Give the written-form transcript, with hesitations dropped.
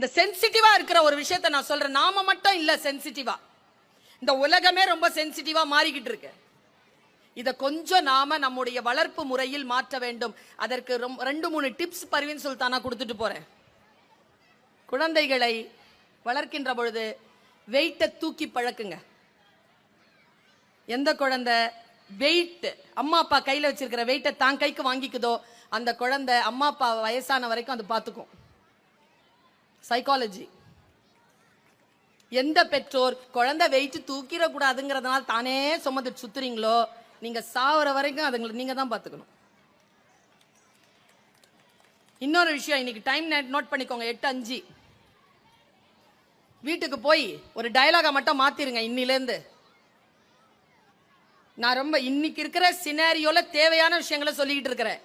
இந்த சென்சிட்டிவா இருக்கிற ஒரு விஷயத்தை நான் சொல்றேன். நாம மட்டும் இல்ல சென்சிட்டிவா, இந்த உலகமே ரொம்ப சென்சிட்டிவா மாறிக்கிட்டு இருக்கு. இத கொஞ்சம் நாம நம்முடைய வளர்ப்பு முறையில் மாற்ற வேண்டும். அதற்கு 2-3 டிப்ஸ் பர்வீன் சுல்தானா கொடுத்துட்டு போறேன். குழந்தைகளை வளர்க்கின்ற பொழுது வெயிட்டை தூக்கி பழக்குங்க. எந்த குழந்தை வெயிட் அம்மா அப்பா கையில வச்சிருக்கிற வெயிட்டை தான் கைக்கு வாங்கிக்குதோ அந்த குழந்தை அம்மா அப்பா வயசான வரைக்கும் அது பார்த்துக்கும். சைக்காலஜி. எந்த பெற்றோர் குழந்தை வெயிட் தூக்கிடக்கூடாதுங்கிறதுனால தானே சுமந்துட்டு சுத்துறீங்களோ நீங்க சாவர வரைக்கும் அதுங்களை நீங்க தான் பார்த்துக்கணும். இன்னொரு விஷயம், இன்னைக்கு டைம் நோட் பண்ணிக்கோங்க, 8:05. வீட்டுக்கு போய் ஒரு டயலாக மட்டும் மாத்திருங்க இன்னிலேருந்து. நான் ரொம்ப இன்னைக்கு இருக்கிற சினாரியோல தேவையான விஷயங்களை சொல்லிக்கிட்டு இருக்கிறேன்.